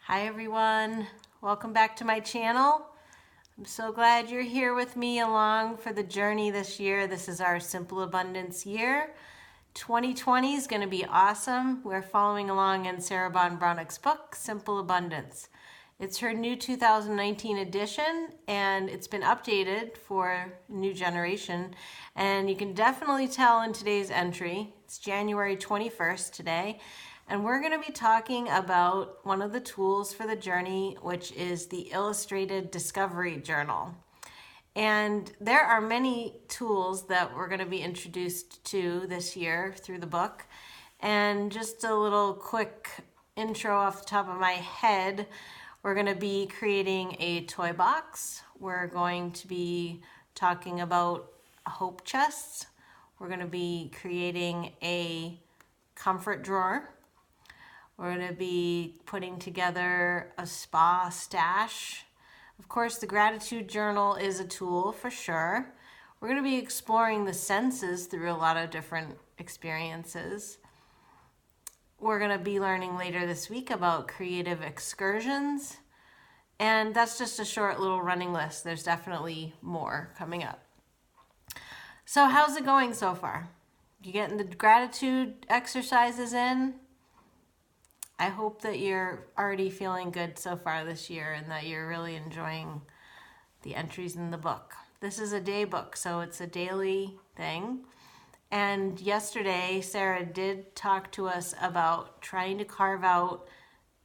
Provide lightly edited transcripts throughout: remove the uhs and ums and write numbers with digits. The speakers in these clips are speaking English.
Hi everyone, welcome back to my channel. I'm so glad you're here with me along for the journey this year. This is our Simple Abundance year. 2020 is going to be awesome. We're following along in Sarah Ban Breathnach's book, Simple Abundance. It's her new 2019 edition and it's been updated for a new generation. And you can definitely tell in today's entry, it's January 21st today. And we're going to be talking about one of the tools for the journey, which is the Illustrated Discovery Journal. And there are many tools that we're going to be introduced to this year through the book. And just a little quick intro off the top of my head, we're going to be creating a toy box. We're going to be talking about hope chests. We're going to be creating a comfort drawer. We're going to be putting together a spa stash. Of course, the gratitude journal is a tool for sure. We're going to be exploring the senses through a lot of different experiences. We're going to be learning later this week about creative excursions. And that's just a short little running list. There's definitely more coming up. So how's it going so far? You getting the gratitude exercises in? I hope that you're already feeling good so far this year and that you're really enjoying the entries in the book. This is a day book, so it's a daily thing. And yesterday, Sarah did talk to us about trying to carve out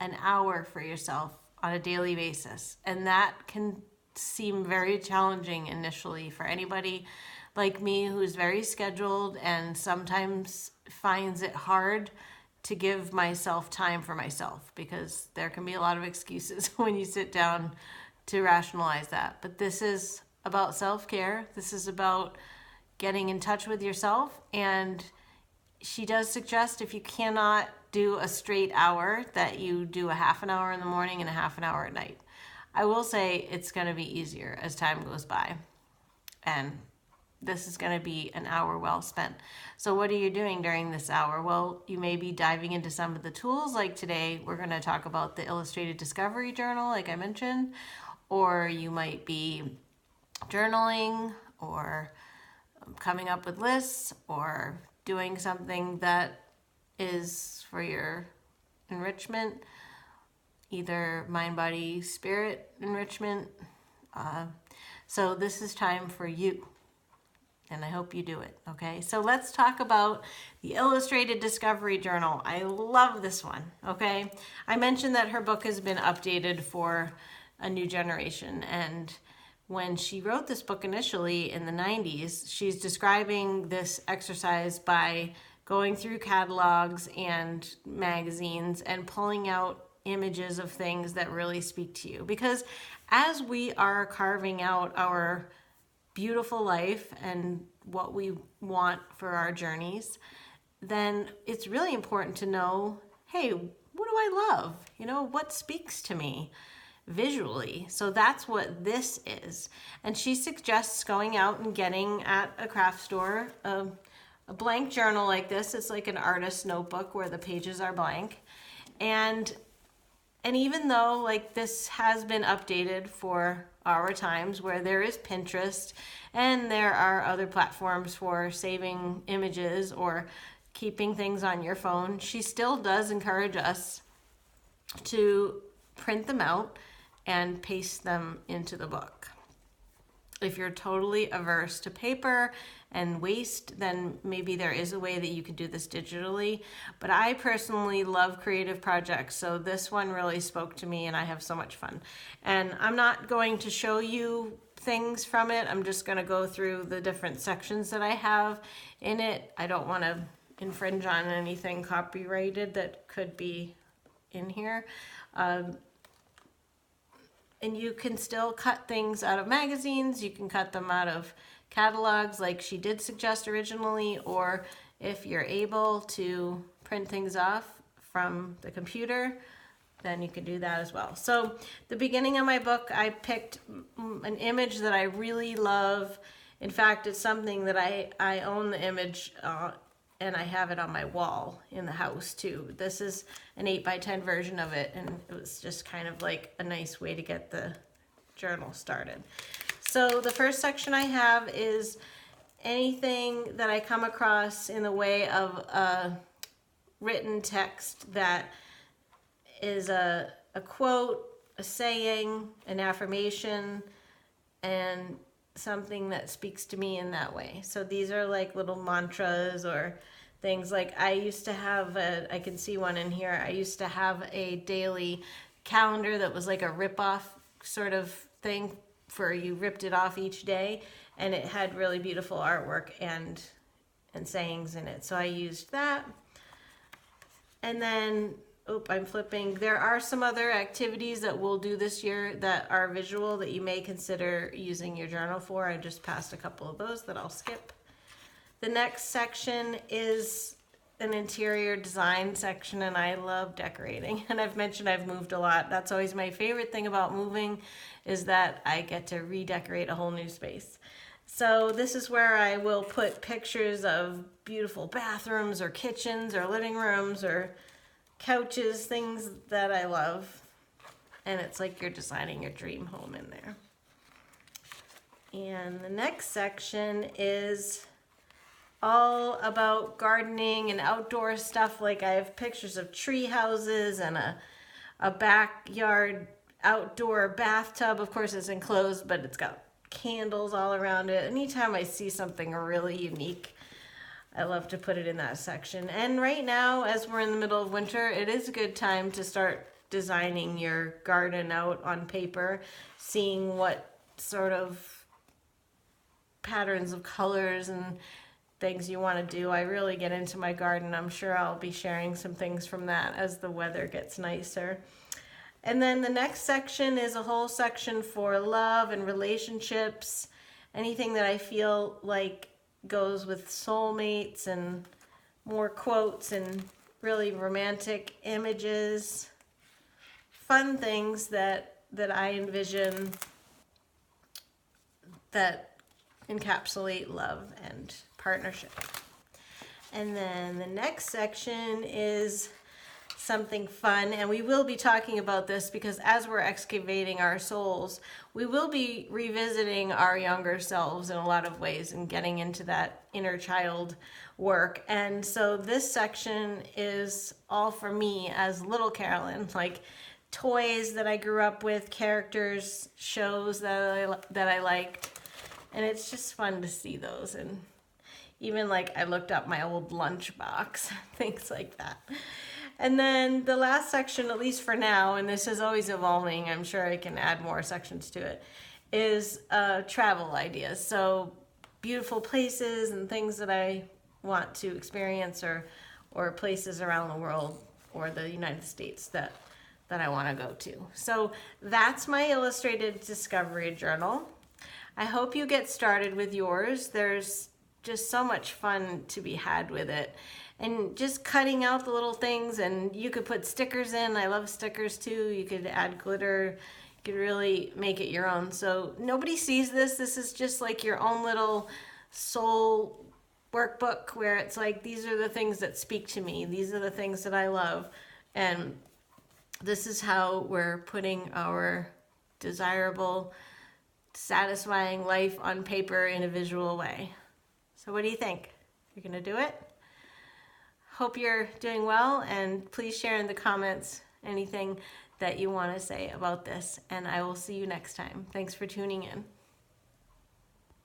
an hour for yourself on a daily basis. And that can seem very challenging initially for anybody like me who's very scheduled and sometimes finds it hard to give myself time for myself, because there can be a lot of excuses when you sit down to rationalize that. But this is about self-care. This is about getting in touch with yourself. And she does suggest if you cannot do a straight hour, that you do a half an hour in the morning and a half an hour at night. I will say it's going to be easier as time goes by. And this is going to be an hour well spent. So what are you doing during this hour? Well, you may be diving into some of the tools. Like today, we're going to talk about the Illustrated Discovery Journal, like I mentioned. Or you might be journaling or coming up with lists or doing something that is for your enrichment, either mind, body, spirit enrichment. So this is time for you. And I hope you do it, okay? So let's talk about the Illustrated Discovery Journal. I love this one, okay? I mentioned that her book has been updated for a new generation. And when she wrote this book initially in the 90s, she's describing this exercise by going through catalogs and magazines and pulling out images of things that really speak to you. Because as we are carving out our beautiful life and what we want for our journeys, then it's really important to know, hey, what do I love? You know, what speaks to me visually? So that's what this is. And she suggests going out and getting at a craft store a blank journal like this. It's like an artist's notebook where the pages are blank. And even though like this has been updated for our times where there is Pinterest and there are other platforms for saving images or keeping things on your phone, she still does encourage us to print them out and paste them into the book. If you're totally averse to paper and waste, then maybe there is a way that you can do this digitally. But I personally love creative projects, so this one really spoke to me and I have so much fun. And I'm not going to show you things from it. I'm just going to go through the different sections that I have in it. I don't want to infringe on anything copyrighted that could be in here. And you can still cut things out of magazines. You can cut them out of catalogs like she did suggest originally, or if you're able to print things off from the computer, then you can do that as well. So the beginning of my book, I picked an image that I really love. In fact, it's something that I own the image and I have it on my wall in the house too. This is an 8x10 version of it, and it was just kind of like a nice way to get the journal started. So the first section I have is anything that I come across in the way of a written text that is a quote, a saying, an affirmation, and something that speaks to me in that way. So these are like little mantras or things. Like I used to have I can see one in here. I used to have a daily calendar that was like a rip-off sort of thing for you ripped it off each day, and it had really beautiful artwork and sayings in it. So I used that. And then I'm flipping. There are some other activities that we'll do this year that are visual that you may consider using your journal for. I just passed a couple of those that I'll skip. The next section is an interior design section, and I love decorating. And I've mentioned I've moved a lot. That's always my favorite thing about moving, is that I get to redecorate a whole new space. So this is where I will put pictures of beautiful bathrooms or kitchens or living rooms or couches, things that I love. And it's like you're designing your dream home in there. And the next section is all about gardening and outdoor stuff. Like I have pictures of tree houses and a backyard outdoor bathtub. Of course it's enclosed, but it's got candles all around it. Anytime I see something really unique, I love to put it in that section. And right now, as we're in the middle of winter, it is a good time to start designing your garden out on paper, seeing what sort of patterns of colors and things you want to do. I really get into my garden. I'm sure I'll be sharing some things from that as the weather gets nicer. And then the next section is a whole section for love and relationships, anything that I feel like goes with soulmates, and more quotes and really romantic images, fun things that I envision that encapsulate love and partnership. And then the next section is something fun, and we will be talking about this because as we're excavating our souls, we will be revisiting our younger selves in a lot of ways and getting into that inner child work. And so this section is all for me as little Carolyn, like toys that I grew up with, characters, shows that I liked, and it's just fun to see those. And even like I looked up my old lunchbox, things like that. And then the last section, at least for now, and this is always evolving, I'm sure I can add more sections to it, is travel ideas. So beautiful places and things that I want to experience, or places around the world or the United States that I want to go to. So that's my illustrated discovery journal. I hope you get started with yours. There's just so much fun to be had with it. And just cutting out the little things, and you could put stickers in. I love stickers too. You could add glitter. You could really make it your own. So nobody sees this. This is just like your own little soul workbook where it's like, these are the things that speak to me. These are the things that I love. And this is how we're putting our desirable, satisfying life on paper in a visual way. So what do you think? You're gonna do it? Hope you're doing well, and please share in the comments anything that you want to say about this, and I will see you next time. Thanks for tuning in.